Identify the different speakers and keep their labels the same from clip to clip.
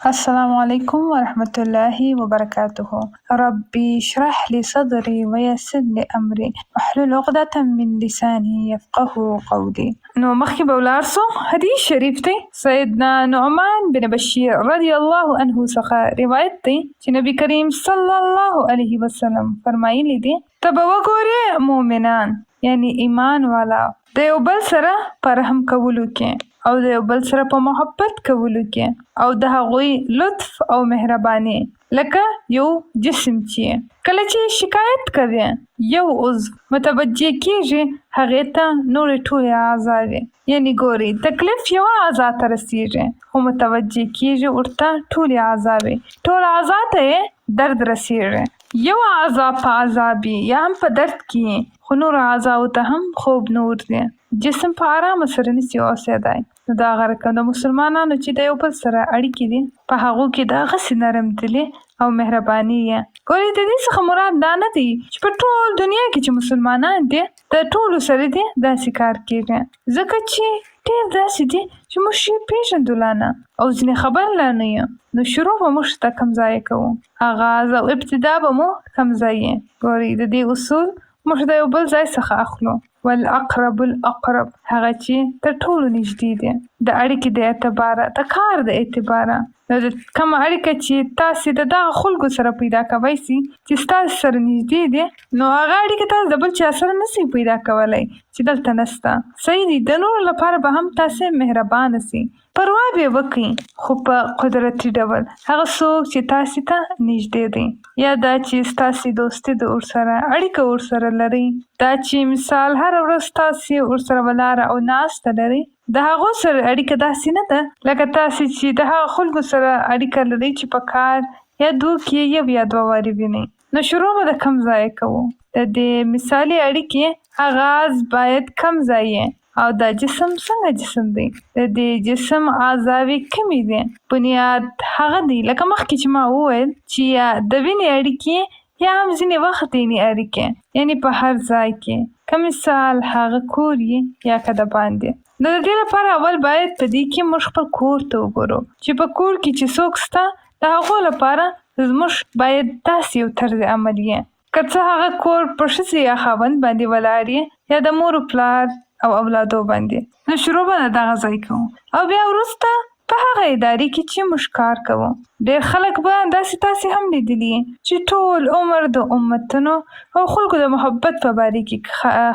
Speaker 1: السلام عليكم ورحمة الله وبركاته. ربي اشرح لي صدري ويسر لي أمري واحلل عقدة من لساني يفقه قولي. نو مخکې به ولاړ سو، حدیث شریف دی سیدنا نعمان بن بشیر رضی الله عنه څخه روایت دی چې نبی کریم صلی الله علیه وسلم فرمایلی دی ته به وګورې مؤمنان یعنی ایمان والا د یو بل سره په رحم کولو کې او د یو بل سره په محبت کولو کې او د هغوی لطف او مهرباني لکه یو جسم چې کله چې شکایت کوي یو عضو متوجه کیږي هغې ته نورې ټولې اعضاوې یعنی ګوري تکلیف یو اعضا ته رسیږي خو متوجه کیږي ورته ټولې اعضاوې ټول اعضا ته یې درد رسیږي یو اعضا په عذاب یا هم په درد کې خو نور اعضاو ته هم خوب نور دی جسم په آرامه سره نسي اوسېدای. نو دا هغه رقم د مسلمانانو چې د یو بل سره اړیکې دي په هغو کې دغسې نرم دلي او مهرباني یې ګورې د دې څخه مراد دا نه دی چې په ټول دنیا کې چې مسلمانان دي د ټولو سره دي داسې کار کېږي ځکه چې ډېر داسې دي چې موږ یې پېژندو نه او ځینې خبر لا نه یو نو شروع به موږ ته کم ځای کوو آغاز او ابتدا به مو کم ځای ګورې د دې اصول موږ د یو بل ځای څخه اخلو والاقرب الاقرب هغه چې تر ټولو نږدې دی د اړیکې د اعتباره د کار د اعتباره نو د کومه اړیکه چې تاسې د دغه خلکو سره پیدا کوئ سي چې ستاسو سره نږدې دی نو هغه اړیکه تاسو د بل چا سره نسئ پیدا کولی چې دلته نسته صحیح دي د نورو لپاره به هم تاسې مهربانه سي پروا به وکړي خو په قدرتي ډول هغه څوک چې تاسې ته نږدې دی یا دا چې ستاسې دوستي د ورسره اړیکه ورسره لري دا چې مثال هره ورځ تاسې ورسره ولاړه او ناسته لري د هغو سره اړیکه داسې نه ده لکه تاسې چې د هغه خلکو سره اړیکه لري چې په کار یا دوه کې یو یا دوه وارې وینئ نو شروع به د کم ځای کوو د دې مثالي اړیکې آغاز باید کم ځای او دا جسم څنګه جسم دی د دې جسم اعضاوې کمې دي بنیاد هغه دی لکه مخکې چې ما وویل چې یا د وینې اړیکې یا هم ځینې وخت دیني اړیکې یعنی په هر ځای کې که مثال هغه کور یا که د باندې نو د دې لپاره اول باید په دې کې موږ خپل کور ته وګورو چې په کور کې چې څوک سته د هغو لپاره زموږ باید داسې یو طرز عمل که څه هغه کور په ښځې یا خاوند باندې ولاړ یا د مور و پلار او اولادو باندې نو شروع به دغه ځای کوو او بیا وروسته په هغه ادارې کې چې موږ کار کوو ډېر خلک به داسې تاسې هم لیدلي چې ټول عمر د امتونو او خلکو د محبت په باره کې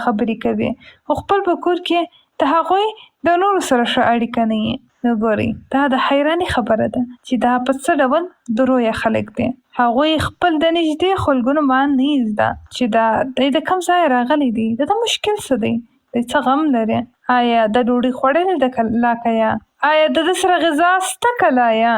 Speaker 1: خبرې کوي خو خپل په کور کې د هغوی د نورو سره ښه اړیکه نه وي نو ګورئ دا د حیراني خبره ده چې دا په څه ډول درویه خلک دي هغوی خپل د نږدې خلکونو باندې نه زده چې دا د کوم ځای راغلی دی د مشکل څه دی د څه غم لري آیا د ډوډۍ خوړل د لاکه یا آیا د سره غذا سته کلا یا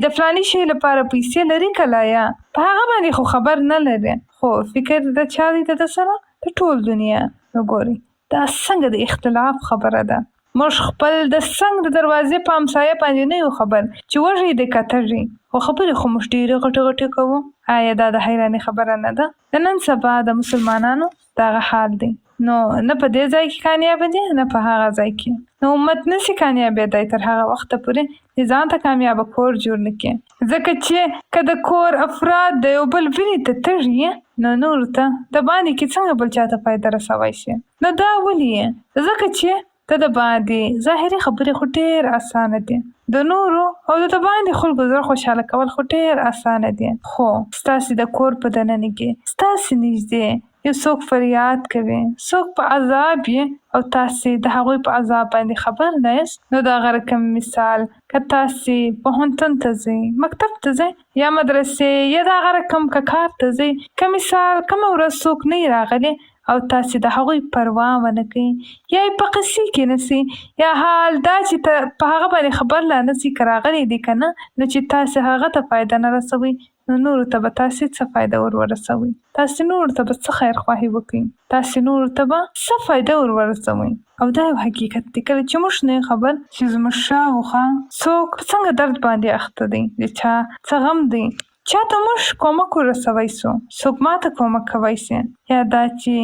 Speaker 1: د فلاني شي لپاره پیسې لري کلا یا په هغه باندې خو خبر نه لري خو فکر د چا دی د سره د ټول دنیا نو ګورئ دا څنګه د اختلاف خبره ده موږ خپل د څنګ د دروازې په همسایه باندې نه یو خبر چې وږی د کتري خو خبرې خو موږ ډېرې غټې غټې کوو آیا دا د حیراني خبره نه ده د نن سبا د مسلمانانو دغه حال دی نو نه په دې ځای کې کامیاب دي نه په هغه ځای کې نو امت نشي کامیابېدای تر هغه وخته پورې چې ځان ته کامیابه کور جوړ نه کړي ځکه چې که د کور افراد د یو بل وینې ته تږي نو نورو ته د باندې کې څنګه بل چا ته فایده رسوی شي نو دا ولې ځکه چې ته د باندې ظاهري خبرې خو ډېر اسانه دي د نورو او د باندې خلکو زړه خوشحاله کول خو ډېر اسانه دي خو ستاسې د کور په دننه کې ستاسې نږدې یو څوک فریاد کوي څوک په عذاب او تاسې د هغوی په عذاب باندې خبر نه یاست نو د هغه رقم مثال که تاسې پوهنتون ته ځئ مکتب ته ځئ یا مدرسې یا د هغه رقم که کار ته ځئ که مثال کومه ورځ څوک نه راغلی او تاسې د هغوی پروا ونه کوئ یا یې په قصې کې نسئ یا حال دا چې په هغه باندې خبر لا نسئ که راغلی دی که نه نو چې تاسې هغه ته فایده نه رسوئ نو نورو ته به تاسې څه فایده ورسوئ تاسې نورو ته به څه خیرخواهي وکړئ تاسې نورو ته به څه فایده ورسوئ او دا یو حقیقت دی کله چې موږ نه خبر چې زموږ شاوخوا څوک څنګه درد باندې اخته دی د چا څه غم دی چاته موږ کومک ورسوی سو څوک ماته کومک کوی سي یا دا چې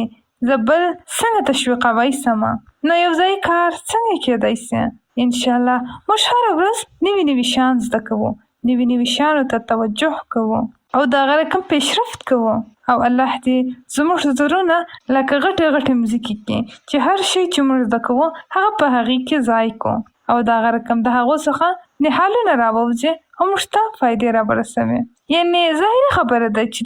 Speaker 1: زه بل څنګه تشویقوی سمه نو یو ځای کار څنګه کېدی سي انشاءالله موږ هره ورځ نوي نوي شیان زده کوو نوي نوي شانو ته توجه کوو او د هغه رقم پیشرفت کوو او الله دې زموږ زړونه لکه غټې غټې مځکې کې چې هر شی چې موږ زده کوو هغه په هغې کې ځای کو او د هغه رقم د هغو څخه نهالونه راووځي او موږ ته فایدې رابرسوي. یعنې ظاهري خبره ده چې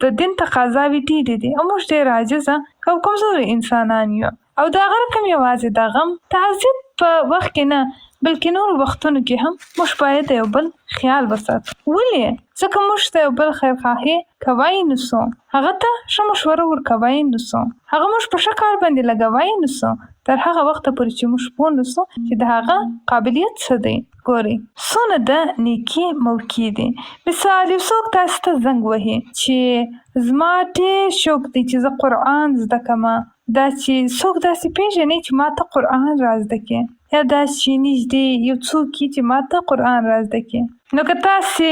Speaker 1: د دین تقاضاوې ډېرې دي او موږ ډېر عاجزه او کمزوري انسانان یو او د هغه رقم یوازې د غم تعذیب په وخت کې نه بلکې نور وختونو کې هم موږ باید یو بل خیال وساتو. ولې؟ ځکه موږ ته یو بل خیرخواهي کوای نسو، هغه ته ښه مشوره ورکوای نسو، هغه موږ په ښه کار باندې لګوای نسو تر هغه وخته پورې چې موږ پوه نسو چې د هغه قابلیت څه دی. ګورئ څونه د نیکي موقع دي. مثال یو څوک تاسو ته زنګ وهي چې زما ډېر شوق دی چې زه قرآن زده کړم، دا چې څوک داسې پیژني چې ما ته قرآن را زده کړي یا دا چې نږدې یو څوک چې ما ته قرآن را زده کړي. نو که تاسې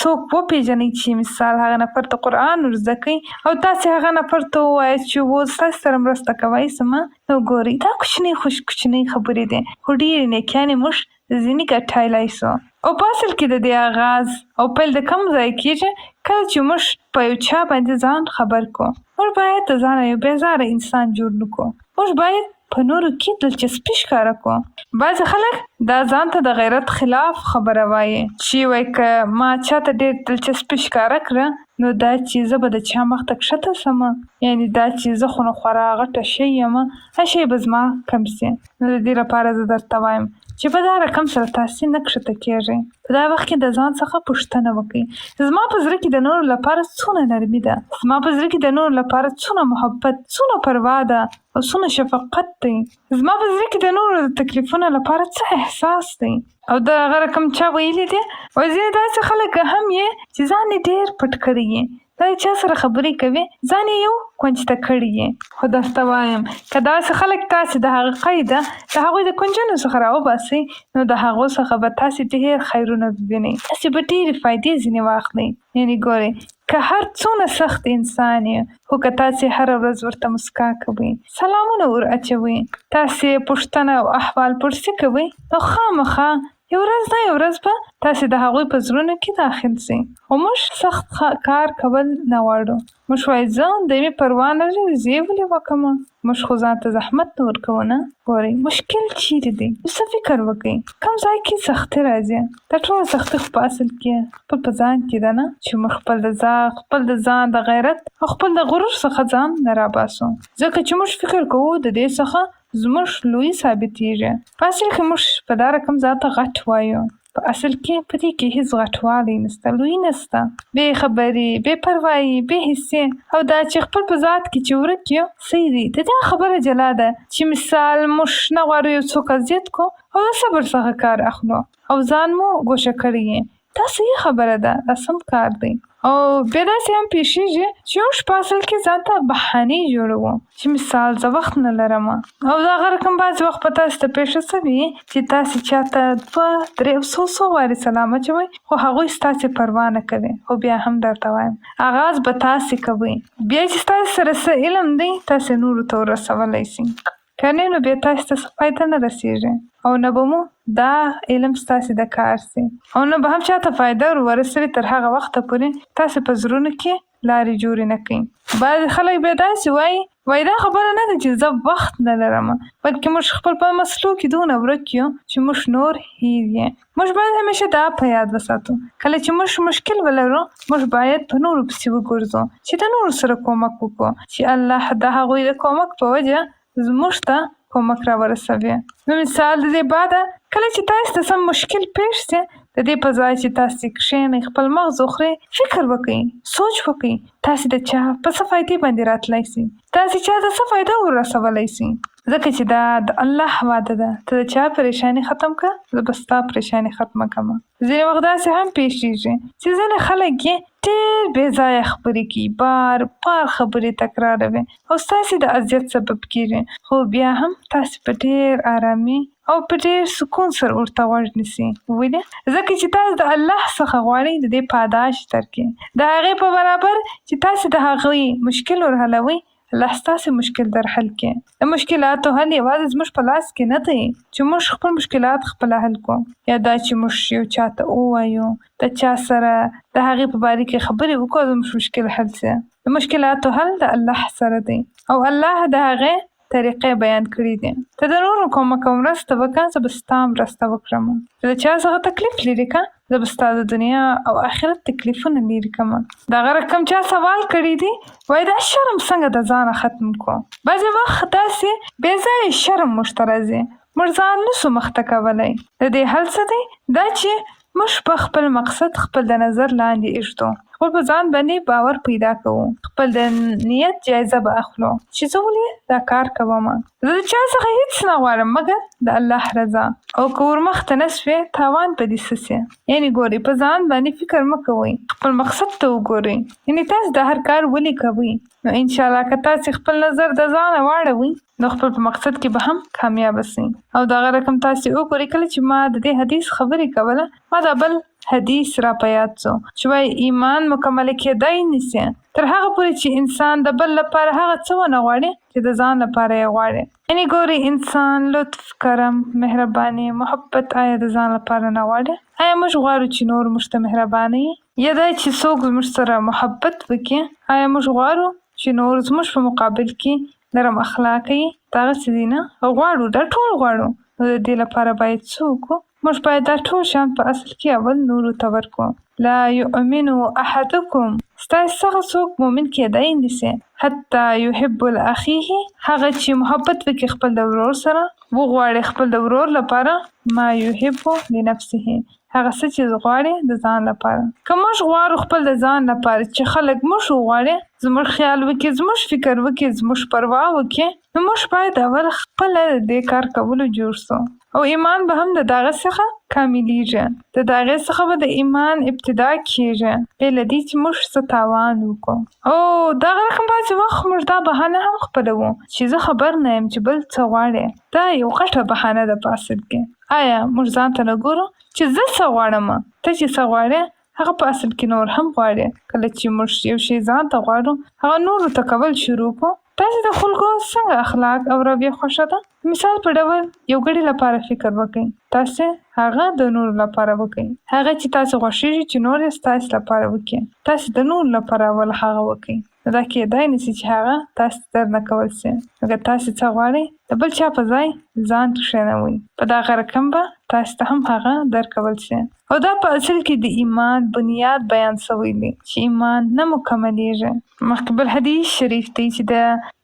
Speaker 1: څوک وپېژنئ چې مثال هغه نفر ته قرآن ور زده کوي او تاسې هغه نفر ته ووایاست چې اوس تاسې سره مرسته کوی سمه، نو ګورئ دا کوچنۍ خبرې دي خو ډېرې نیکیانې موږ ځینې ګټلی سو. او په اصل کې د دې آغاز او پیل د کوم ځای کېږي کله چې موږ په یو چا باندې ځان خبر کو. موږ باید د ځانه یو بېزاره انسان جوړ نه کړو، موږ باید په نورو کې دلچسپي ښکاره کړو. بعضې خلک دا ځان ته د غیرت خلاف خبره وایي چې وایي که ما چاته ډېر دلچسپي ښکاره کړه نو دا چې زه به د چا مخ ته کښته سمه، یعنې دا چې زه خو نو خورا غټه شی یم هر شی به زما کم سي. نو د دې لپاره زه درته وایم چې په دا رقم سره تاسې نه کښته کېږئ. په دا وخت کې د ځان څخه پوښتنه وکړئ زما په زړه کې د نورو لپاره څونه نرمي ده، زما په زړه کې د نورو لپاره څونه محبت، څونه پروا ده او څونه شفقت دی، زما په زړه کې د نورو د تکلیفونو لپاره څه احساس دی. او د هغه رقم چا ویلي دي او ځینې داسې خلک هم یې چې ځان یې ډېر پټ کړی یې، دا چا سره خبرې کوي ځان یې یو کونج ته کړی یې. خو درته وایم که داسې خلک تاسې د هغه قیده د هغوی د کونجونو څخه راوباسئ نو د هغو څخه به تاسې ډېر خیرونه ووینئ، تاسې به ډېرې فایدې ځینې واخلئ. یعنې ګورئ که هر څونه سخت انسان یې خو که تاسې هره ورځ ورته مسکا کوئ، سلامونه ور اچوئ، تاسې پوښتنه او احوال پرسي کوئ نو خامخا یو ورځ نه یو ورځ به تاسې د هغوی په زړونو کې داخل سئ. خو موږ سخت کار کول نه غواړو، موږ وایو زه د یوې پروا نه لري زه یې ولې وکړمه، موږ خو ځان ته زحمت نه ورکوو نه. ګورئ مشکل چیرې دی څه فکر وکړئ کوم ځای کې سختي راځي. دا ټوله سختي خو په اصل کې خپل په ځان کې ده نه چې موږ خپل د ځان د غیرت او خپل د غرور څخه ځان نه راباسو، ځکه چې موږ فکر کوو د دې څخه زموږ لوی ثابتېږي. په اصل کې موږ په دا رقم ځاته غټ وایو، په اصل کې په دې کې هیڅ غټوالی نشته، لوی نشته، بې خبري، بې پروایي، بې حسې او دا چې خپل په ذات کې چې ورک یو صحیح دی. د دې خبره جلا ده چې مثال موږ نه غواړو یو څوک اذیت کو او د صبر څخه کار اخلو او ځان مو ګوښه کړی یې، دا صحیح خبره ده، دا سم کار دی. او بیا داسې هم پیښیږي چې موږ په اصل کې ځان ته بهانې جوړوو چې مثال زه وخت نه لرم او د هغه رقم بعضې وخت په تاسې ته پیښه شوي چې تاسې چاته 2-3 وارې سلام اچوئ خو هغوی ستاسې پروا نه کوي. خو بیا هم درته وایم آغاز به تاسې کوئ، بیا چې ستاسې سره څه علم دی تاسې نورو ته ورسولی شئ، که نه نو بیا تاسې ته څه فایده نه رسېږي او نه به مو دا علم ستاسې د کار سي او نه به هم چاته فایده ورسوي تر هغه وخته پورې تاسې په زړونو کې لارې جوړې نه کړئ. بعضې خلک بیا داسې وایي دا خبره نه ده چې زه وخت نه لرم، بلکې موږ خپل په مسلو کې دونه ورک یو چې موږ نور هیر یې. موږ باید همیشه دا په یاد وساتو کله چې موږ مشکل ولرو موږ باید په نورو پسې وګرځو چې د نورو سره کومک وکړو چې الله د هغوی د کومک په وجه زموږ ته کومک را ورسوي. نو مثال د دې بعده کله چې تاسې ته سم مشکل پیښ سي د دې په ځای چې تاسې کښېنئ خپل مغز وخورئ فکر وکړئ سوچ وکړئ تاسې د چا په څه فایدې باندې راتلی سئ، تاسې چا ته څه فایده ورسولی سئ، ځکه چې دا د الله وعده ده ته د چا پریشاني ختم کړه زه به ستا پریشاني ختمه کړمه. ځینې وخت داسې هم پیښیږي چې ځینې خلک یې ډېر بې ځایه خبرې کوي، بار بار خبرې تکراروي او ستاسې د اذیت سبب کېږي، خو بیا هم تاسې په ډېر آرامي او په ډېر سکون سره ورته غوږ نیسئ. ولې؟ ځکه چې تاسې د الله څخه غواړئ د دې پاداش درکړي، د هغې په برابر چې تاسې د هغوی مشکل ورحلوئ الله ستاسې مشکل در حل کړي. د مشکلاتو حل یوازې زموږ په لاس کې نه دی چې موږ خپل مشکلات خپله حل کړو، یا دا چې موږ یو چاته ووایو د چا سره د هغې په باره کې خبرې وکړو زموږ مشکل حل سي. د مشکلاتو حل د الله سره دی او الله د هغې طریقې بیان کړي دي. ته د نورو کومک او مرسته وکړه، زه به ستا مرسته وکړم. ته د چا څخه تکلیف لرې کړه، زه به ستا د دنیا او آخرت تکلیفونه لرې کړم. د هغه رقم چا سوال کړی دی وایي دا شرم څنګه د ځانه ختم کړو. بعضې وخت داسې بې ځایه شرم موږ ته راځي، موږ ځان نسو مخته کولی. د دې حل څه دی؟ دا چې موږ په خپل مقصد خپل د نظر لاندې ایږدو، خپل په ځان باندې باور پیدا کوو، خپل د نیت جایزه به اخلو چې زه ولې دا کار کوم. زه د چا څخه هیڅ نه غواړم مګر د الله رضا، او که ورمخته نه سوې تاوان به دې څه سي. یعنې ګورئ په ځان باندې فکر مه کوئ، خپل مقصد ته وګورئ. یعنې تاسو دا هر کار ولې کوئ، نو انشاءالله که تاسې خپل نظر د ځانه واړوئ نو خپل په مقصد کې به هم کامیاب سئ. او دغه رقم تاسې وګورئ کله چې ما د دې حدیث خبرې کوله ما دا بل حدیث را په یاد سو چې وایي ایمان مکمل کېدای نسي تر هغه پورې چې انسان د بل لپاره هغه څه ونه غواړي چې د ځان لپاره یې غواړي. یعنې ګورئ انسان لطف، کرم، مهرباني، محبت آیا د ځان لپاره نه غواړي؟ آیا موږ غواړو چې نور موږ ته مهربانه وي، یا دا چې څوک موږ سره محبت وکړي؟ آیا موږ غواړو چې نور زموږ په مقابل کې نرم اخلاق وي؟ دغسې دي نه، غواړو، دا ټول غواړو. نو د دې لپاره باید څه وکړو؟ موږ باید دا ټول شیان په اصل کې اول نورو ته ورکړو. لا یؤمن احدکم، ستاسې څخه څوک مؤمن کېدای نسي حتی یحب لاخیه، هغه چې محبت وکړي خپل د ورور سره، وغواړي خپل د ورور لپاره ما یحب لنفسه، هغه څه چې غواړي د ځان لپاره. که موږ غواړو خپل د ځان لپاره چې خلک موږ وغواړي، زموږ خیال وکړي، زموږ فکر وکړي، زموږ پروا وکړي، نو موږ باید اول خپله د دې کار کولو جوړ سو. او ایمان به هم د دغه څخه کاملیږي، د دغې څخه به د ایمان ابتدا کېږي بې له دې چې موږ څه تاوان وکړو. او دغه رقم بعضې وخت موږ دا بهانه هم خپلوو چې زه خبر نه یم چې بل څه غواړي. دا یو غټه بهانه ده په اصل کې. آیا موږ ځان ته نه ګورو چې زه څه غواړم، ته چې څه غواړې هغه په اصل کې نور هم غواړي. کله چې موږ یو شی ځان ته غواړو هغه نورو ته کول شروع کړو. تاسې د خلکو څنګه اخلاق او رویه خوښه ده؟ مثال په ډول یو ګړي لپاره فکر وکړئ، تاسې هغه د نورو لپاره وکړئ. هغه چې تاسې خوښېږي چې نور یې ستاسې لپاره وکړي، تاسې د نورو لپاره اول هغه وکړئ. نو دا کېدای نسي چې هغه تاسې در نه کول سي. اگر تاسې څه غواړئ د بل چا په ځای ځان کښېنوئ، په دغه رقم به تاسې ته هم هغه درکول سي. او دا په اصل کې د ایمان بنیاد بیان سوی دی چې ایمان نه مکملیږي. مخکې بل حدیث شریف دی چې د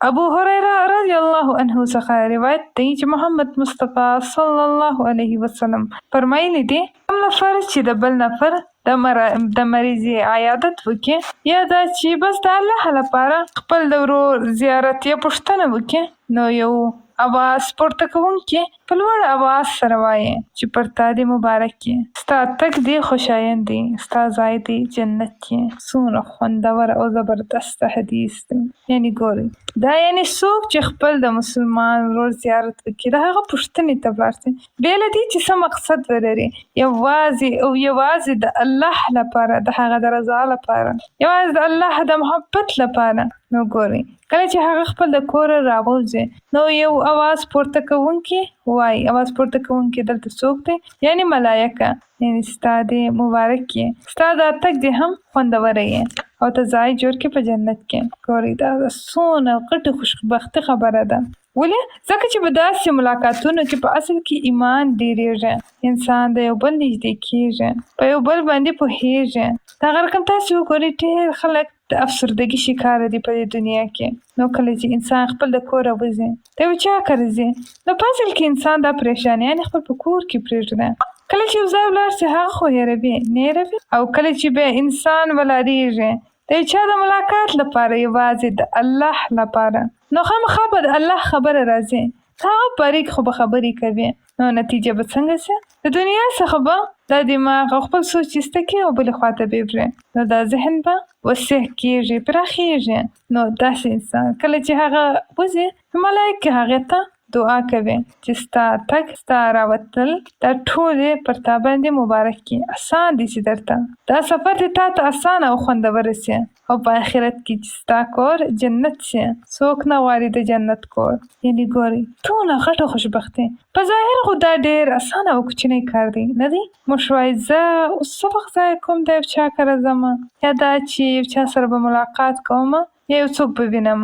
Speaker 1: ابو هریره رضی الله عنه څخه روایت دی چې محمد مصطفی صلی الله علیه وسلم فرمایلی دی کوم نفر چې د بل نفر د مریضي عیادت وکړي، یا دا چې بس د الله لپاره خپل د ورور زیارت یا پوښتنه وکړي، نو یو اواز پورته کوونکی په لوړ اواز سره وایي چې پر تا دې مبارک کې، ستا تګ دې خوشایند دی، ستا ځای دی جنت کې. څومره خوندور او زبردست حدیث دی. یعنې ګورئ دا یعنې څوک چې خپل د مسلمان ورور زیارت وکړي د هغه پوښتنې ته ولاړ سي بې له دې چې څه مقصد ولري، یوازې او یوازې د الله لپاره، د هغه د رضا لپاره، یوازې د الله د محبت لپاره. نو ګورئ کله چې هغه خپل د کوره راووځي نو یو اواز پورته کوونکی وایي، اواز پورته کوونکی دلته څوک دی؟ یعنې ملایکه، یعنې ستا دې مبارک کې، ستا دا تګ دې هم خوندوره یې او ته ځای جوړ کړې په جنت کې. ګورئ دا څونه غټه خوشبختي خبره ده. ولې؟ ځکه چې په داسې ملاقاتونو کې په اصل کې ایمان ډېرېږي، انسان د یو بل نږدې کېږي، په یو بل باندې پوهېږي. دغه رقم تاسې وګورئ ډېر خلک د افسردګي شکاره دي په دې دنیا کې. نو کله چې انسان خپل د کوره وځي د یو چا کره ځي، نو په اصل کې انسان دا پریشانیانې خپل په کور کې پرېږدي. کله چې یو ځای ولاړ سي هغه خو هېروي نه هېروي. او کله چې بیا انسان ولاړېږي د یو چا د ملاقات لپاره یوازې د الله لپاره، نو خامخا به د الله خبره راځي، هغه باریک خو به خبرې کوي. نو نتیجه به څنګه سي؟ د دنیا څخه به دا دماغ او خپل سوچ ایسته کړي او بلې خواته بېبري، نو دا ذهن به وسع کېږي، پراخېږي. نو داسې انسان کله چې هغه وځي نو ملایکې هغې ته دعا کوي چې ستا تګ ستا راوتل دا ټول پر تا باندې مبارک کړي، اسان دي چې درته دا سفر دې تا ته اسانه او خوندور سي او په آخرت کې چې ستا کور جنت شي. څوک نه غواړي د جنت کور؟ یعنی ګوري ټوله غټه خوشبختي په ظاهر خو دا ډېر اسانه او کوچنی کار دی نه دی؟ موږ وایو زه اوس سبق ځای کوم د یو چا کره ځم، یا دا چې یو چا سره به ملاقات کوم یا یو څوک به وینم،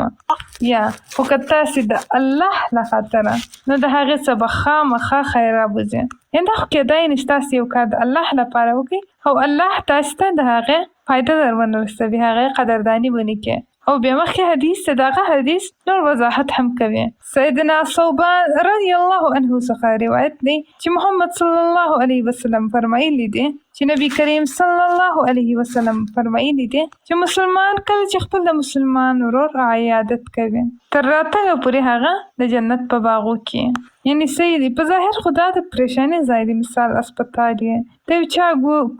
Speaker 1: یا خو که تاسې د الله له خاطره نو د هغې څه به خامخا خیر رابوځي. یعنې دا خو کیدای نه چې تاسې یو کار د الله لپاره وکړئ او الله تاسې ته د هغې فایده در ونه رسوي، هغې قدرداني به نه کړي. او بیا مخکې حدیث ته دغه حدیث نور وضاحت هم کوي. سیدنا ثوبان رضی الله عنه څخه روایت دی چې محمد صلی الله علیه وسلم فرمایلی دی چې نبی کریم صلی الله علیه وسلم فرمایلی دی چې مسلمان کله چې خپل د مسلمان ورور عیادت کوي تر راتګه پورې هغه د جنت په باغو کې، یعنی سیدی په ظاهر خدا د پریشانی ځای دی، مثال اسپتال یې د یو چا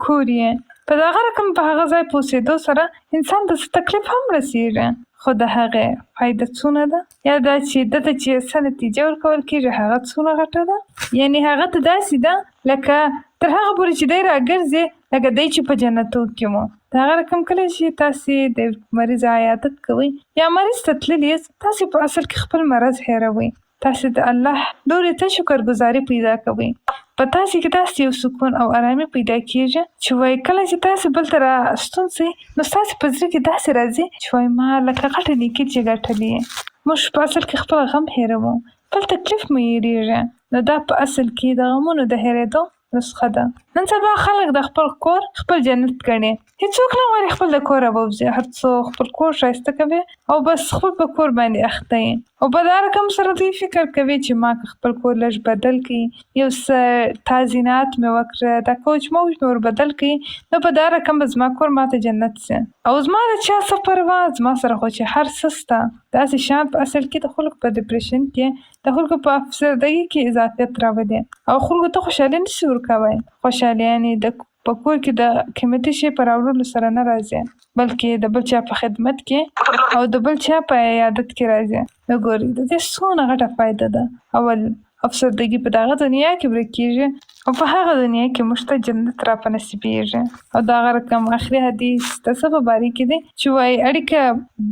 Speaker 1: کور یې په دغه رقم په هغه ځای پوسېدو سره انسان ته څه تکلیف هم رسېږي، خو د هغې فایده څونه ده، یا دا چې دته چې څه نتیجه ورکول کېږي هغه څونه غټه ده. یعنی هغه ته داسې ده لکه تر هغه پورې چې دی راګرځي لکه دی چې په جنتو کې مو. د هغه رقم کله چې تاسې د مریض عیادت کوئ یا مریض ته تللي تاسې په اصل کې خپل مرض هېروئ، تاسې د الله لورې ته شکرګزاري پیدا کوئ، په تاسې کې داسې یو سکون او آرامي پیدا کېږي چې وایي کله چې تاسې بل ته راستون سئ نو ستاسې په زړه کې داسې راځي چې وایي ما لکه غټه نیکي چې ګټلې، موږ په اصل کې خپل غم هېروو، خپل تکلیف مو هېرېږي. نو دا په اصل کې د غمونو د هېرېدو نسخه ده. نن سبا خلک د خپل کور خپل جنت ګڼي، هیڅوک نه غواړي خپل د کوره ووځي، هر څوک خپل کور ښایسته کوي او بس خپل په کور باندې اخته یي، او په دا رقم سره دوی فکر کوي چې ما که خپل کور لږ بدل کړي، یو څه تعزینات مې وکړه، دا کوچ موج مې ور بدل کړي، نو په دا رقم به زما کور ماته جنت سي. او زما د چا څه پروا، زما سره خو چې هر څه سته. داسې شیان په اصل کې د خلکو په ډپریشن کې د خلکو په افسردګي کې اضافیت راولي او خلکو ته خوشحالي نشي ورکوی. خوشحالي یعنې د په کور کې د قیمتي شي په راوړلو سره نه راځي، بلکې د بل چا په خدمت کې او د بل چا په عیادت کې راځي. نو ګورئ د دې څونه غټه فایده ده. اول افسردګي په دغه دنیا کې ورکېږي او په هغه دنیا کې موږ ته جنت را په نصیبېږي. او دغه رقم آخري حدیث د څه په باره کې دی چې وایي اړیکه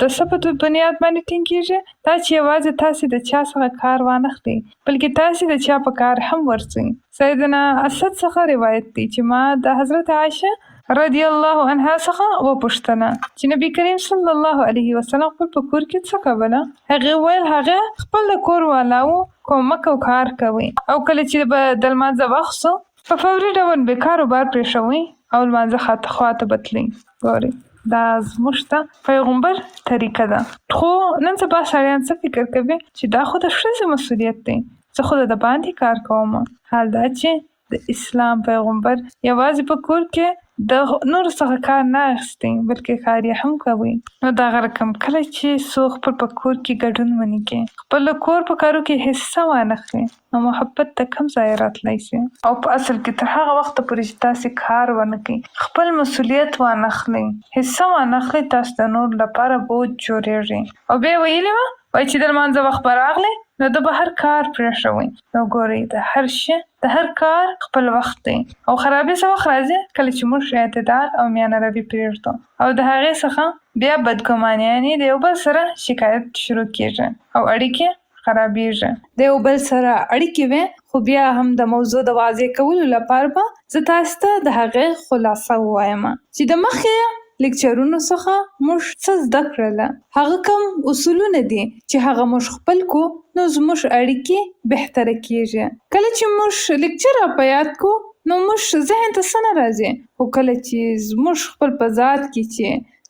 Speaker 1: د څه په بنیاد باندې ټینګېږي، دا چې یوازې تاسې د چا څخه کار وانخلئ بلکې تاسې د چا په کار هم ورځئ. سیدنا اسد څخه روایت دی چې ما د حضرت عایشه رضی الله عنها څخه وپوښتنه چې نبی کریم صلی الله علیه وسلم خپل په کور کې څه کوله؟ هغې ویل هغه خپل د کور والاو کومک او کار کوي، او کله چې به د لمانځه وخت سو په فوري ډول به کاروبار پرېښوئ او لمانځه خواته به تلئ. ګورئ دا زموږ ته پیغمبر طریقه ده. خو نن سبا سړیان څه فکر کوي چې دا خو د ښځې مسؤلیت دی، زه خو د باندې کار کوم. حال دا چې د اسلام پیغمبر یوازې په کور کې د نور څخه کار نه اخیستی بلکې کار یې هم کوي. نو دغه رقم کله چې څوک خپل په کور کې ګډون ونه کړي، خپل کور په کارو کې حصه وانخلي، نو محبت ته کم ځای راتلی شي. او په اصل کې تر هغه وخته پورې چې تاسې کار ونه کړئ، خپل مسؤلیت وانخلئ، حصه وانخلئ، تاسو د نور لپاره بوج جوړېږي. او بیا ویلي وه وایي چې د لمانځه وخت به راغلی نو د به هر کار پرېښوئ. نو ګورئ د هر شي د هر کار خپل وخت دی، او خرابې څه وخت راځي کله چې موږ اعتدال او میانه روي پرېږدو او د هغې څخه بیا بدګماني یعنې د یو بل سره شکایت شروع کېږي او اړیکې خرابېږي. د یو بل سره اړیکې وي، خو بیا هم د موضوع د واضح کولو لپاره به زه تاسو ته د هغې خلاصه ووایم چې د مخکې لیکچرونو څخه موږ څه زده کړله، هغه کوم اصولونه دي چې هغه موږ خپل کو نو زموږ اړیکې بهتره کېږي. کله چې موږ لیکچر په یاد کو نو موږ ذهن ته څه نه راځي، خو کله چې زموږ خپل په ذات کې چې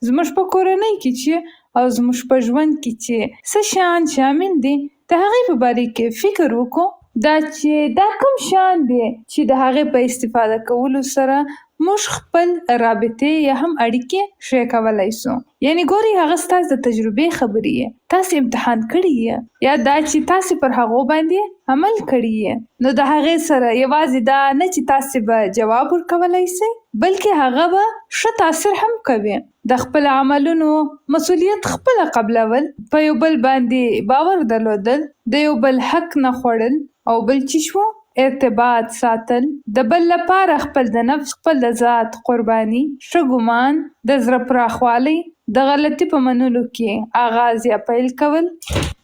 Speaker 1: زموږ په کورنۍ کې چې او زموږ په ژوند کې چې څه شیان شامل دي د هغې په باره کې فکر وکړو، دا چې دا کوم شیان دي چې د هغې په استفاده کولو سره موږ خپل رابطې یا هم اړیکې ښې کولی سو. یعنې ګورئ هغه ستاسو د تجربې خبرې یې، تاسې امتحان کړي یې، یا دا چې تاسې پر هغو باندې عمل کړي یې، نو د هغې سره یوازې دا نه چې تاسې به جواب ورکولی سئ بلکې هغه به ښه تاثیر هم کوي. د خپل عملونو مسؤلیت خپله قبلول، په یو بل باندې باور درلودل، د یو بل حق نه خوړل، او بل چې شو ارتباط ساتل، د بل لپاره خپل د نفس خپل د ذات قرباني، ښه ګمان، د زړه پراخوالی، د غلطي په منلو کې آغاز یا پیل کول،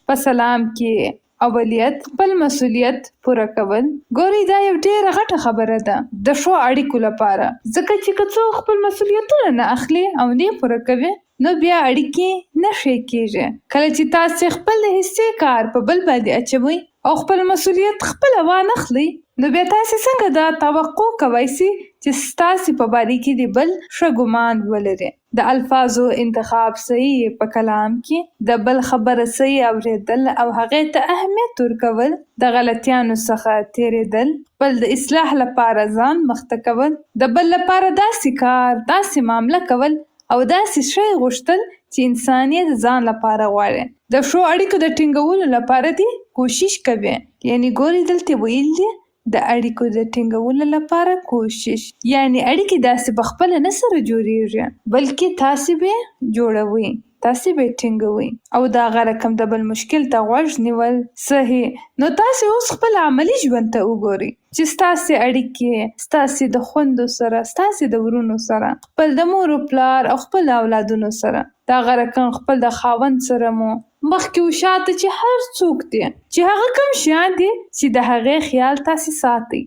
Speaker 1: په سلام کې اولیت، خپل مسؤلیت پوره کول. ګوري دا یو ډیره غټه خبره ده د ښو اړیکو لپاره، ځکه چې که څوک خپل مسؤلیتونه نه اخلي او نه پوره کوي نو بیا اړیکې نه ښې کېږي. کله چې تاسې خپل د حصې کار په بل باندې اچوئ او خپل مسؤلیت خپله وانخلئ نو بیا تاسې څنګه دا توقع کوئ چې ستاسې په باره کې د بل ښه ګمان ولري. د الفاظو انتخاب صحیح په کلام کې، د بل خبره صحیح اوریدل او هغې ته اهمیت ورکول، د غلطیانو څخه تیریدل، بل د اصلاح لپاره ځان مخته کول، د بل لپاره داسې کار داسې معامله کول او داسې شی غوښتل چې انسان یې د ځان لپاره غواړي. د ښو اړیکو د ټینګولو لپاره دې کوشش کوي. یعنی ګوري دلته ویل دي د اړیکو د ټینګولو لپاره کوشش، یعنی اړیکې داسې په خپله نه سره جوړیږي بلکې تاسې به جوړوئ، تاسې به ټینګوئ. او د هغه رقم د بل مشکل ته غوږ نیول صحیح. نو تاسې اوس خپل عملي ژوند ته وګورئ چې ستاسې اړیکې ستاسې د خویندو سره، ستاسې د ورونو سره، خپل د مور و پلار او خپل اولادونو سره، د هغه رقم خپل د خاوند سره مو مخکې و شاته چې هر څوک دی چې هغه کوم شیان دي چې د هغې خیال تاسې ساتئ،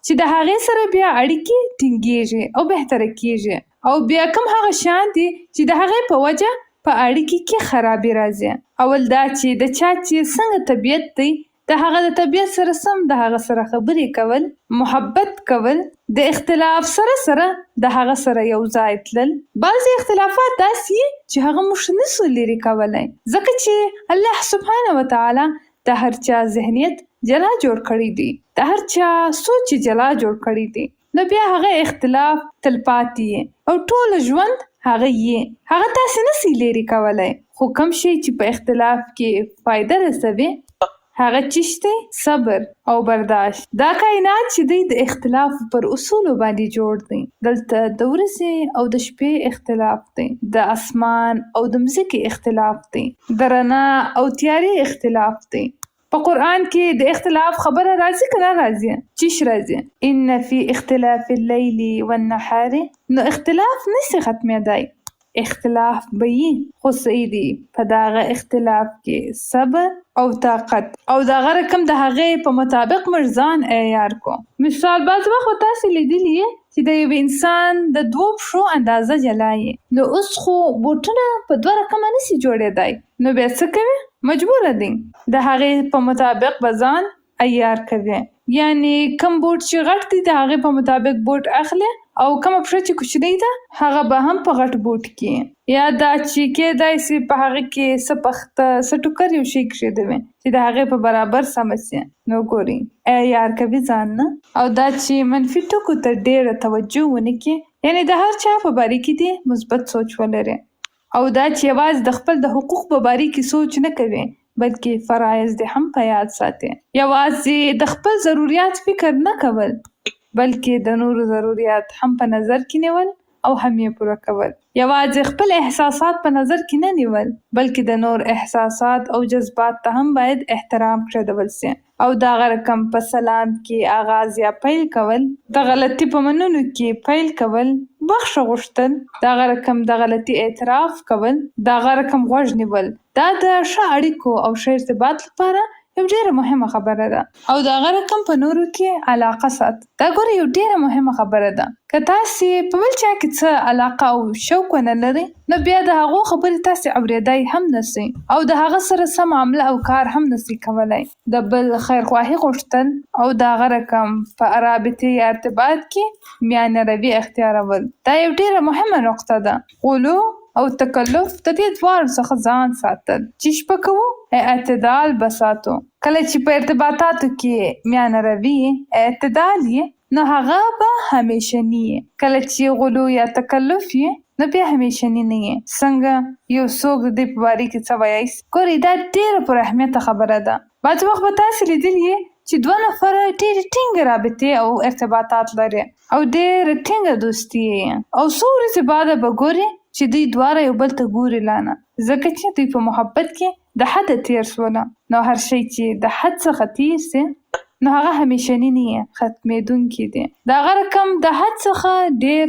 Speaker 1: چې د هغې سره بیا اړیکې ټینګیږي او بهتره کیږي، او بیا کوم هغه شیان دي چې د هغې په وجه په اړیکې کې خرابي راځي. اول دا چې د چا چې څنګه طبیعت دی د هغه د طبیعت سره سم د هغه سره خبرې کول، محبت کول، د اختلاف سره د هغه سره یو ځای تلل. بعضې اختلافات داسې چې هغه موږ نسو لرې کولی ځکه چې الله سبحانه وتعالی د هر چا ذهنیت جلا جوړ کړی دی، د هر چا سوچ جلا جوړ کړی دی، نو بیا هغه اختلاف تلپاتې او ټول ژوند هغه تاسې نسئ لرې کولی. خو کوم شی چې په اختلاف کې فایده رسوي هغه چشته صبر او برداشت. دا کائنات چې دی د اختلاف پر اصولو باندې جوړ دی. دلته د ورځې او د شپې اختلاف دی، د اسمان او د مځکې اختلاف دی، د رڼا او تیارې اختلاف دی. په قرآن کې د اختلاف خبره راځي که نه راځي؟ چیش راځي؟ ان فی اختلاف اللیل والنهار. نو اختلاف نسی ختمېدای، اختلاف به یې، خو صحیح دی په دغه اختلاف کې صبر او طاقت او دغه رقم د هغې په مطابق موږ ځان عیار کو. مثال بعض وخت تاسې لیدلي چې د یو انسان د 2 پښو اندازه جلا یې، نو اوس خو بوټونه په 2 رقمه نسي جوړېدای، نو بیا څه کوي؟ مجبوره دی د هغې په مطابق به ځان عیار کوي. یعنی کم بوټ چې غټ دی د هغې په مطابق بوټ اخلي، او کومه پښه چې کوچنۍ ده هغه به هم په غټ بوټ کې، یا دا چې کېدای سي په هغه کې څه پخته څه ټوکر یو شی کښېدوي چې د هغې په برابر سمه سي. نو ګورئ عیار کوي ځان نه. او دا چې منفي ټکو ته ډېره توجه ونه کړي، یعنې د هر چا په باره کې دې مثبت سوچ ولري، او دا چې یوازې د خپل د حقوق په باره کې سوچ نه کوي بلکې فرایض دې هم په یاد ساتي. یوازې د خپل ضروریات فکر نه کول بلکې د نورو ضروریات هم په نظر کې نیول او هم یې پوره کول. یوازې خپل احساسات په نظر کې نه نیول بلکې د نور احساسات او جذبات ته هم باید احترام کړدول سي. او دا رقم په سلام کې آغاز یا پیل کول، د غلطي په منلو کې پیل کول، بخښه غوښتل، دا رقم د غلطي اعتراف کول، دا رقم غوږ نیول، دا د ښه اړیکو او ښه ارتباط لپاره یو ډیره مهمه خبره ده. او د هغه رقم په نورو کې علاقه سات. دا ګوره یو ډیره مهمه خبره ده. که تاسې په بل چا کې څه علاقه او شوق ونه لرئ نو بیا د هغو خبرې تاسې اورېدای هم نسئ او د هغه سره سم معامله او کار هم نسئ کولی. د بل خیرخواهي غوښتل او د هغه رقم په رابطې یا ارتباط کې میانه روي اختیارول دا یو ډیره مهمه نقطه ده. غلو او تکلف د دې دواړو څخه ځان ساتل. چې شپه کوو اعتدال بساتو. کله چې په ارتباطاتو کې میانه روي اعتدال یې نو هغه به همیشني یې. کله چې غلو یا تکلف یې نو بیا همیشني نه یې. څنګه یو څوک د دې په باره کې څه وایي؟ ګورئ دا ډیره پر اهمیته خبره ده. بعض وخت به تاسې لیدلي چې دوه نفره ډېرې ټینګې رابطې او ارتباطات لري او ډېره ټینګه دوستي یې او څو ورځې بعده به ګورې چې دوی دواړه یو بل ته ګوري لانه ځکه چې دوی په محبت کې د حده تیر سوله. نو هر شی چې د حد څخه تیر سي نو هغه همیشنی نه ختمېدونکی دی. د هغه رقم د حد څخه ډېر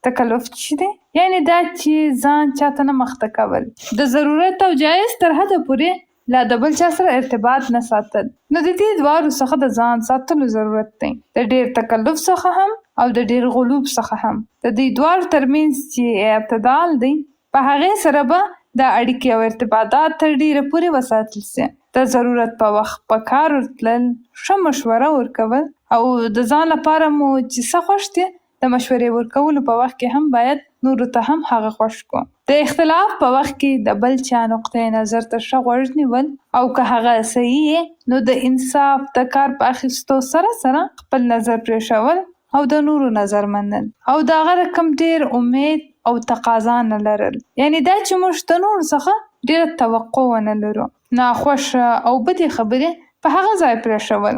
Speaker 1: تکلف چې دی یعنی دا چې ځان چاته نه مخته کول د ضرورت او جایز تر حده پورې لا د بل چا سره ارتباط نه ساتل. نو د دې دواړو څخه د ځان ساتلو ضرورت دی د ډېر تکلف څخه هم او د ډېر غلوب څخه هم. د دې دواړو ترمنځ چې اعتدال دی په هغې سره به د اړیکې او ارتباطات تر ډېره پورې وساتل سي. د ضرورت په وخت په کار ورتلل، ښه مشوره ورکول او د ځان لپاره مو چې څه خوښ دي د مشورې ورکولو په وخت کې هم باید نورو ته هم هغه خوښ کړو. د اختلاف په وخت کې د بل چا نقطه نظر ته ښه غوږ نیول او که هغه صحیح نو د انصاف د کار په اخیستو سره خپل نظر پرېښول او د نورو نظر منل او د هغه رقم ډېر امید او تقاضا نه لرل، یعنی دا چې موږ د نورو څخه ډېره توقع ونه لرو. ناخوښه او بدې خبرې په هغه ځای پرېښول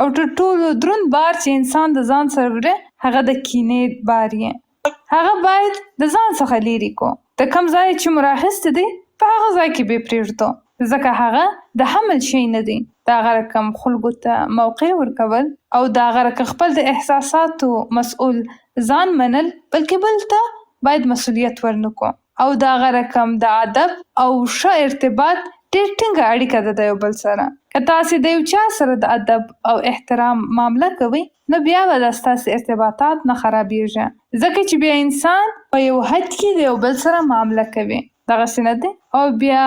Speaker 1: او تر ټولو دروند بار چې انسان د ځان سره وړي هغه د کینې بار یې هغه باید د ځان څخه لرې کو. د کوم ځای چې مو راخیستی دی په هغه ځای کې به پرېږدو ځکه هغه د حمل شی نه دی. د هغه رقم خلکو ته موقع ورکول او د هغه رقم خپل د احساساتو مسؤل ځان منل بلکې بل ته باید مسؤلیت ورنکو او د هغه رقم د ادب او ښه ارتباط ډېر ټینګه اړیکه ده د یو بل سره. که تاسې د یو چا سره د ادب او احترام معامله کوئ نو بیا به د ستاسې ارتباطات نه خرابېږي ځکه چې بیا انسان په یو حد کې د یو بل سره معامله کوي دغسې نه دی او بیا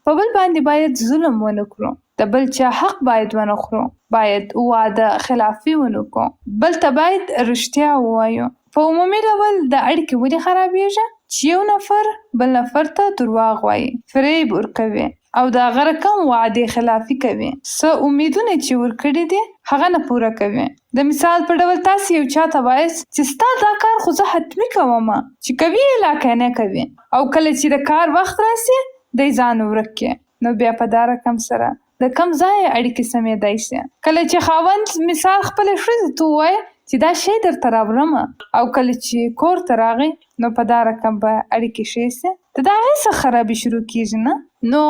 Speaker 1: په بل باندې باید ظلم ونه کړو، د بل چا حق باید ونه خورو، باید واده خلافي ونه کړو، بل ته باید رښتیا ووایو. په عمومي ډول د اړیکې ولې خرابېږي چې یو نفر بل نفر ته درواغ وایي، فریب ورکوي او د هغه رقم وعدې خلافي کوي، څه امیدونه چې ورکړي دي هغه نه پوره کوي. د مثال په ډول تاسې یو چا ته وایاست چې ستا دا کار خو زه حتمي کوم چې کوي یې لا که نه کوي او کله چې د کار وخت راسي دی ځان ورک کړي نو بیا په دا رقم سره د کم ځای اړیکې سمېدای شي. کله چې خاوند مثال خپلې ښځې ته ووایي چې دا شی درته راوړم او کله چې کور ته راغی نو په دا رقم به اړیکې ښې سي د هغې څخه خرابي شروع کېږي نه. نو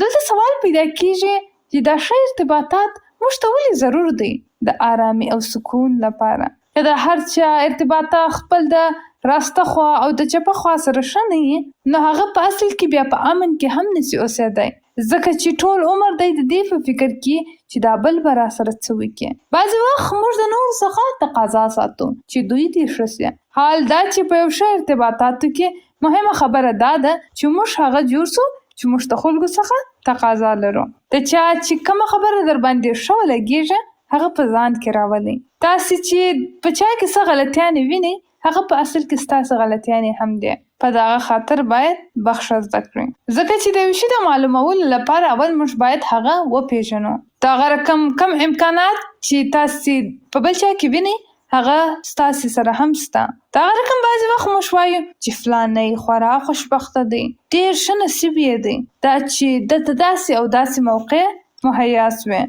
Speaker 1: دلته سوال پیدا کېږي چې دا ښه ارتباطات موږ ته ولې ضرور دی د آرامي او سکون لپاره. که د هر چا ارتباطات خپل د راسته خوا او د چپه خوا سره ښه نه وي نو هغه په اصل کې بیا په امن کې هم نسي اوسېدی ځکه چې ټول عمر دی د دې په فکر کې چې دا بل به راسره څه وکړي. بعضې وخت موږ د نورو څخه تقاضا ساتو چې دوی دې ښه سي. حال دا چې په یو ښه ارتباطاتو کې مهمه خبره دا ده چې موږ هغه جوړ سو چې موږ د خلکو څخه تقاضا لرو. د چا چې کومه خبره در باندې ښه ولګېږي هغه په ځان کې راولئ. تاسې چې په چا کې څه غلطیانې وینئ هغه په اصل کې ستاسې غلطیانې هم دی. په دغه خاطر باید بخښه زده کړئ ځکه چې د یو شي د معلومولو لپاره اول موږ باید هغه وپېژنو. د هغه رقم کم امکانات چې تاسې په بل چا کې وینئ هغه ستاسې سره هم سته. د هغه رقم بعضې وخت موږ وایو چې فلانی خورا خوشبخته دی، ډېر ښه نصیب یې دی دا چې دلته داسې او داسې موقع مهیا سوې.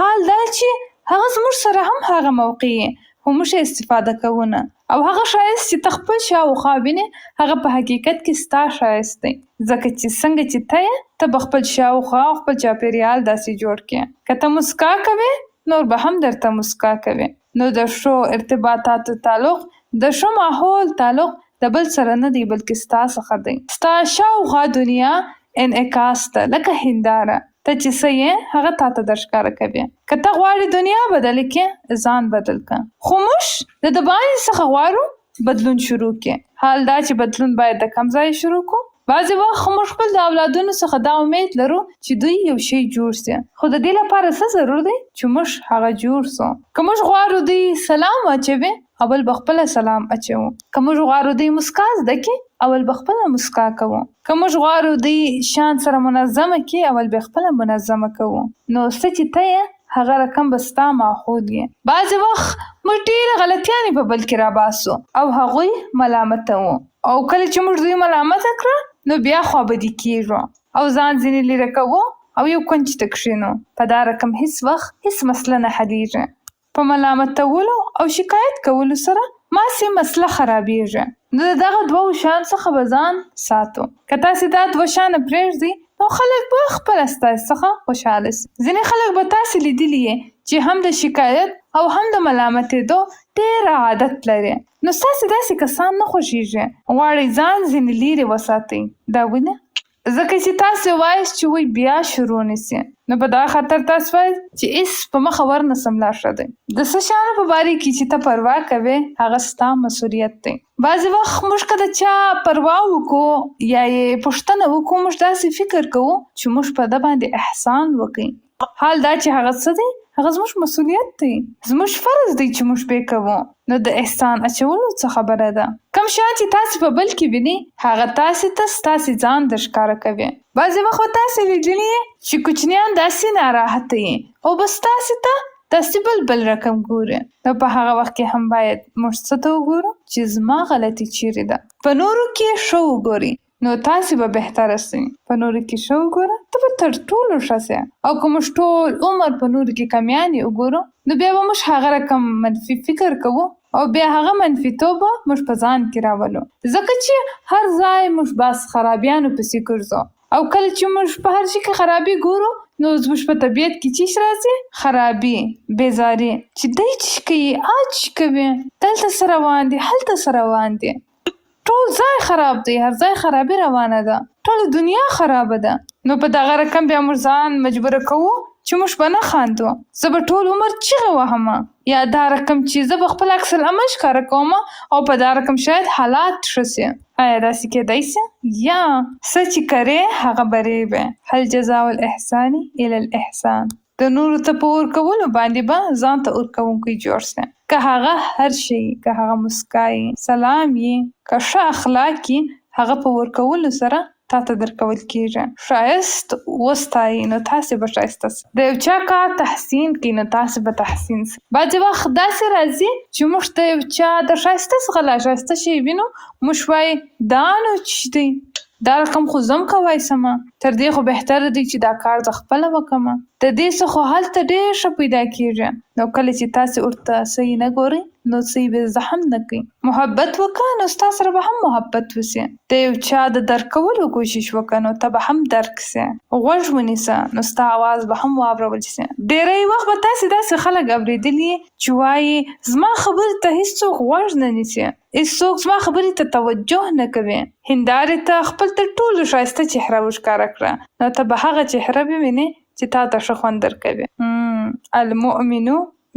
Speaker 1: حال دا چې هغه زموږ سره هم هغه موقع یې خو موږ استفاده کوو نه او هغه ښایست چې ته خپل شاوخوا وینې هغه په حقیقت کې ستا ښایست دی ځکه چې څنګه چې ته یې ته به خپل شاوخوا او خپل چاپېریال داسې جوړ کړې. که ته مسکا کوې نور به هم درته مسکا کوي. نو د ښو ارتباطاتو تعلق د ښه ماحول تعلق د بل سره نه دی بلکې ستا څخه دی. ستا شاوخوا دنیا انعکاس ده لکه هنداره ته چې څه یې هغه تا ته درښکاره کوي. که ته غواړې دنیا بدله کړې ځان بدل کړه خو موږ د باندې څخه غواړو بدلون شروع کړي. حال دا چې بدلون باید د کم ځای شروع کړو. بعضې وخت موږ خپل د اولادونو څخه دا امید لرو چې دوی یو شی جوړ سي خو د دې لپاره څه ضرور دی چې موږ هغه جوړ سو. که موږ غواړو دوی سلام اچوي اول به خپله سلام اچوو. که موږ غواړو دوی مسکا زده کړي اول به خپله مسکا کوو. که موږ غواړو دوی شان سره منظمه کړي اول به خپله منظمه کوو. نو څه چې ته یې هغه رقم به ستا معقول یې. بعضې وخت موږ ډېرې غلطیانې په بل کې راباسو او هغوی ملامتوو او کله چې موږ دوی ملامته کړه نو بیا خوابدي کېږو او ځان ځینې لرې کوو او یو کونج ته کښینو. په دا رقم هیڅ وخت هیڅ مسله نه حلیږي. په ملامتولو او شکایت کولو سره ماسې مسله خرابیږي. نو د دغه دوو شیانو څخه به ځان ساتو. که تاسې دا دوه شیانه پرېږدئ نو خلک به خپله ستاسې څخه خوشحاله سي. ځینې خلک به تاسې لیدلي یې چې هم د شکایت او هم د ملامتېدو ډېر عادت لري. نو ستاسې داسې کسان نه خوښیږي. غواړئ ځان ځینې لیرې وساتئ. دا ولې؟ ځکه چې تاسې وایاست چې وی بیا شروع نیسي. نو په دغه خاطر تاسو وایئ چې هېڅ په مخه ورنسم لا ښه دی. د څه شیانو په باره کې چې ته پروا کوې هغه ستا مسؤلیت دی. بعضې وخت موږ که د چا پروا وکړو یا یې پوښتنه وکړو موږ داسې فکر کوو چې موږ په ده باندې احسان وکړي. حال دا چې هغه څه دی هغه زموږ مسؤلیت دی. زموږ فرض دی چې موږ پرې کوو. نو د احسان اچولو څه خبره ده. کوم شیان چې تاسې په بل کې وینئ هغه تاسې ته ستاسې ځان درښکاره کوي. بعضې وخت به تاسې لیدلي چې کوچنیان داسې ناراحته یي او بس تاسې ته داسې بل رقم ګوري. نو په هغه وخت کې هم باید موږ څه ته وګورو چې زما غلطي چیرې ده. په نورو کې ښه وګورئ نو تاسې به بهتره سئ. په نورو کې ښه وګوره ته به تر ټولو ښه سې. او که موږ ټول عمر په نورو کې کمیانې وګورو نو بیا به موږ هغه رقم منفي فکر کوو او بیا هغه منفیتوب به موږ په ځان کې راولو. ځکه چې هر ځای موږ بس خرابیانو پسې ګرځو او کله چې موږ په هر شي کې خرابي ګورو نو زموږ په طبیعت کې څه راځي؟ خرابي، بیزاري. چې دی څه کوي څه کوي دلته څه روان دي هلته څه روان دي. ټول ځای خراب دی. هر ځای خرابي روانه ده. ټوله دنیا خرابه ده. نو په دغه رقم بیا موږ ځان مجبوره کوو چې موږ به نه خاندو. زه به ټول عمر چیغې وهمه یا دا رقم چې زه به خپل عکس العمل ښکاره کوم او په دا رقم شاید حالات ښه سي. آیا داسې کیدای سي؟ یا څه چې کرې هغه برې هل جزاء الاحسان الا الاحسان. د نورو ته په ورکولو باندې به ځان ته ورکوونکی جوړ سي. که هغه هر شی، که هغه مسکای، سلام یې، که ښه اخلاق یې هغه په ورکولو سره تا ته درکول کېږي. ښایست وستایي نو تاسې به ښایسته سئ. د یو چا کار تحسین کړي نو تاسې به تحسین سئ. بعضې وخت داسې راځي چې موږ د یو چا د ښایسته څخه لا ښایسته شی وینو موږ وایو دا نو څه دی دا رقم خو زه هم کولی شمه. تر دې خو بهتره دی چې دا کار زه خپله وکړمه. د دې څخه هلته ډېر ښه پیدا کېږي. نو کله چې تاسې ورته صحیح نه ګورئ نو صحیح به زه هم نه کوي. محبت وکړه نو ستا سره به هم محبت وسي. د یو چا د درک کولو کوشش وکړه نو ته به هم درک سې. غوږ ونیسه نو ستا اواز به هم واورول سي. ډېری وخت به تاسې داسې خلک اورېدلي چې وایي زما خبرې ته هېڅوک غوږ نه نیسي. هېڅوک زما خبرې ته توجه نه کوي. هندارې ته خپل تر ټولو ښایسته چهره وښکاره کړه نو ته به هغه چهره ووینې چې تا ته ښه خوند درکوي. المؤمن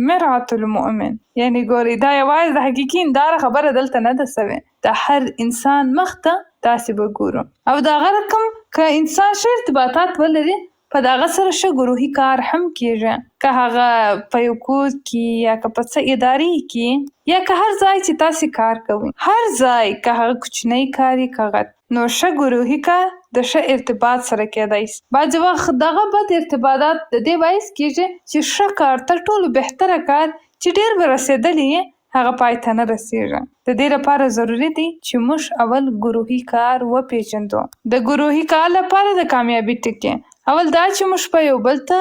Speaker 1: مرعة المؤمن. یعنی ګورئ دا یوازې د حقیقي هنداره خبره دلته نه ده سوې. د هر انسان مخ ته داسې به ګورو او د هغه رقم که انسان ښه ارتباطات ولري په دغه سره ښه ګروهي کار هم کېږي. که هغه په یو کور کې یا که په څه ادارې کې یا که هر ځای چې تاسې کار کوئ هر ځای که هغه کوچنی کار یې که غټ نو ښه ګروهي کار د ښه ارتباط سره کېدای سي. بعضې وخت دغه بد ارتباطات د دې باعث کېږي چې ښه کار تر ټولو بهتره کار چې ډېر به رسېدلی یې هغه پای ته نه رسېږي. د دې لپاره ضروري دی چې موږ اول ګروهي کار وپېژندو. د ګروهي کار لپاره د کامیابي ټکي اول دا چې موږ په یو بل ته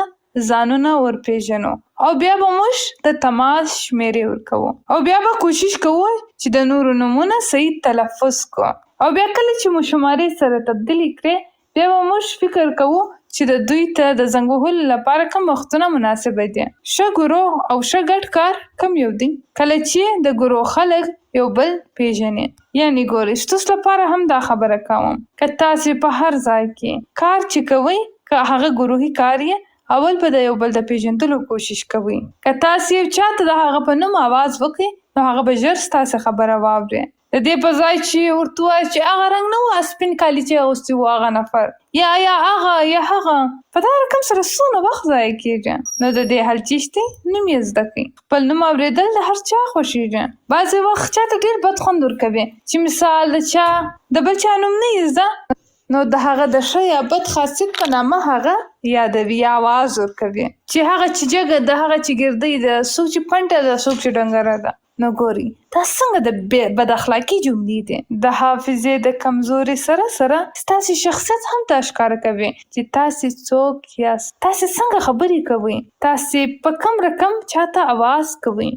Speaker 1: ځانونه ورپېژنو او بیا به موږ د تماس شمېرې ورکوو او بیا به کوشش کوو چې د نورو نومونه صحیح تلفظ کړو او بیا کله چې مو شمارې سره تبدیلي کړې بیا به موږ فکر کوو چې د دوی ته د زنګ وهلو لپاره کوم وختونه مناسبه دي. ښه ګروه او ښه ګډ کار کوم یو دی؟ کله چې د ګروه خلک یو بل پیژني. یعنی ګورئ ستاسو لپاره هم دا خبره کوم که تاسې په هر ځای کې کار چې کوئ که هغه ګروهي کار یې اول به د یو بل د پیژندلو کوشش کوئ. که تاسې یو چا ته د هغه په نوم آواز وکړئ نو هغه به ژر ستاسې خبره واوري. د دې په ځای چې ورته ووایئ چې هغه رنګ نه و سپین کالي چې اغوستي وو هغه نفر یا هغه یا هغه په دا رقم سره څونه وخت ضایع کېږي. نو د دې حل چیش دی نوم یې زده کړئ. خپل نوم اورېدل د هر چا خوښېږي. بعضې وخت چا ته ډېر بد خوند ورکوي چې مثال د بل چا نوم نه یې زده نو د هغه د ښه یا بد خاصیت په نامه هغه یادوي یا آواز ورکوي چې هغه چې جګه ده هغه چې ګردۍ ده څوک چې پنډه ده څوک چې ډنګره ده. نو ګوري دا څنګه د بد اخلاقی جملې دي. د حافظې د کمزوري سره سره ستاسو شخصیت هم دا ښکاره کوي چې تاسو څوک یاست، تاسو څنګه خبرې کوئ، تاسو په کوم رقم چاته आवाज کوئ،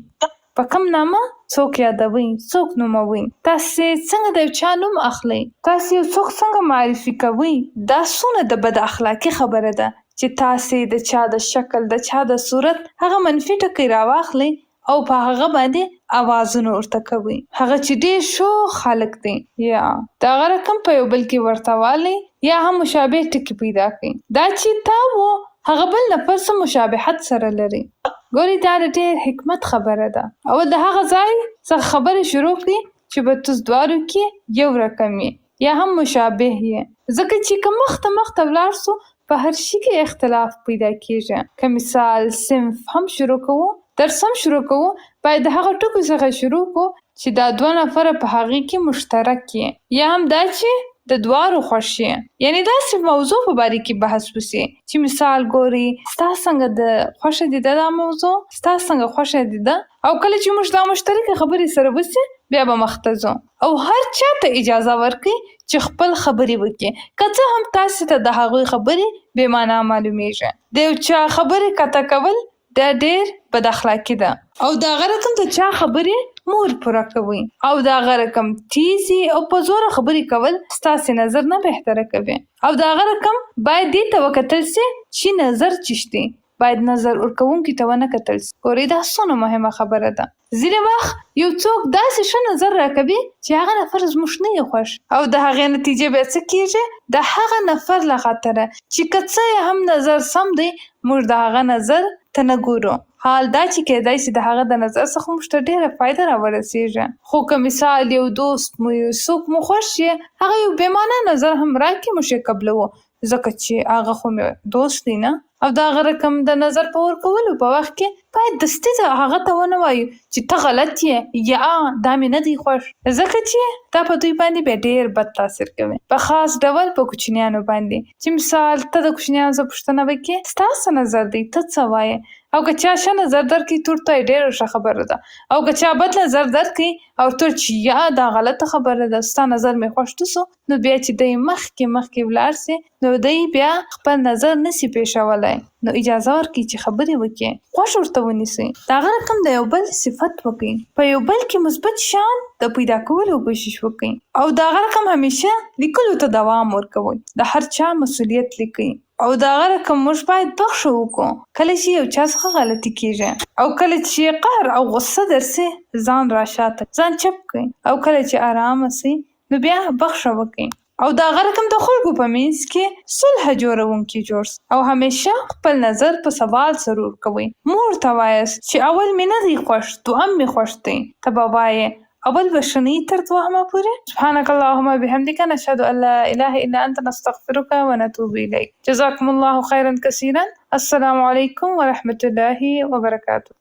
Speaker 1: په کوم نامه څوک یادوي، څوک نوموي، تاسو څنګه د چا نوم اخلئ، تاسو یو څوک څنګه معرفي کوئ. دا څونه د بد اخلاقی خبره ده چې تاسو د چا د شکل، د چا د صورت هغه منفي ټکی راواخلئ او په هغه باندې اوازونه ورته کوي. هغه چې ډېر شو خلک دي یا دا هغه رقم په یو بل کې ورته والی یا هم مشابه ټکي پیدا کوي. دا چې تا و هغه بل نفر سره مشابهت سره لري. ګوري دا ډېر حکمت خبره ده. او د هغه ځای څخه خبرې شروع کړي چې په تاسو دواړو کې یو رقم یا هم مشابه یې. ځکه چې که مخته ولاړ سو په هر شي کې اختلاف پیدا کیږي. که مثال صنف هم شروع کوو، درس هم شروع کوو، باید د هغه ټکو څخه شروع کو چې دا دوه نفره په هغې کې مشترک یې، یا هم دا چې د دواړو خوښ یې. یعنې داسې موضوع په باره کې بحث وسي چې مثال ګوري ستا څنګه د خوښه دي دا موضوع، ستا څنګه خوښه دي ده، او کله چې موږ دا مشترکه خبرې سره وسي بیا به مخته ځو او هر چا ته اجازه ورکړي چې خپل خبرې وکړي، که څه هم تاسو ته د هغوی خبرې بې معنا معلومیږي. د یو چا خبرې قطع کول دا ډېر بد اخلاقي ده او د هغه رقم د چا خبرې مور پوره کوي او د هغه رقم تیزی او په زوره خبرې کول ستاسې نظر نه بهتره کوي. او د هغه رقم باید دې ته وکتل سي چې نظر چشتي، باید نظر ورکوونکي ته ونه کتل سي. ګورئ دا څونه مهمه خبره ده. ځینې وخت یو څوک داسې ښه نظر راکوي چې هغه نفر زموږ نه یې خوښ او د هغې نتیجې بیا څه کېږي، د هغه نفر له خاطره چې که څه هم نظر سم دی موږ د هغه نظر ته نه ګورو. حال دا چې کېدای شي د هغه د نظر څخه موږ ته ډېره فایده راورسېږي. خو که مثال یو دوست مو یو څوک مو خوښ شي هغه یو بې معنا نظر هم راکړي موږ یې قبلوو ځکه چې هغه خو مې دوست دی نه. او د هغه رقم د نظر په ورکولو په وخت کې باید دستي هغه ته ونه وایو چې ته غلط یې یا دا مې نه دی خوښ، ځکه چې دا په دوی باندې بیا ډېر بد تاثیر کوي، په خاص ډول په کوچنیانو باندې. چې مثال ته د کوچنیانو څخه پوښتنه وکړې ستا څه نظر دی، ته څه وایې، او که چا ښه نظر درکړي ته ورته وایې ډېره ښه خبره ده، او که چا بد نظر درکړي او ته چې یا دا غلطه خبره ده ستا نظر مې خوښ نه سو، نو بیا چې دی مخکې ولاړ سي نو دی بیا خپل نظر نسي پیښولی، نو اجازه ورکړي چې خبرې وکړي، خوښ ورته ونیسئ. د هغه رقم د یو بل صفت وکړئ، په یو بل کې مثبت شیان د پیدا کولو کوشش وکړئ او د هغه رقم همیشه لیکلو ته دوام ورکوئ. د هر چا مسؤلیت لیکئ او د هغه رقم موږ باید بخښه وکړو کله چې یو چا څخه غلطي کېږي، او کله چې قهر او غصه درسي ځان راشاته ځان چپ کړئ، او کله چې آرامه سئ نو بیا بخښه وکړئ. او د هغه رقم د خلکو په منځ کې صلح جوړونکي جوړ او همیشه خپل نظر په سوال سره ورکوئ. مور ته وایاست چې اول مې نه دی خوښ، دوهم مې خوښ دی، ته به وایې اول بشنی تر دوهمه پورې. سبحانك اللهم وبحمدك نشهد ان لا اله الا انت نستغفرك ونتوب اليك. جزاكم الله خيرا كثيرا. السلام عليكم ورحمة الله وبركاته.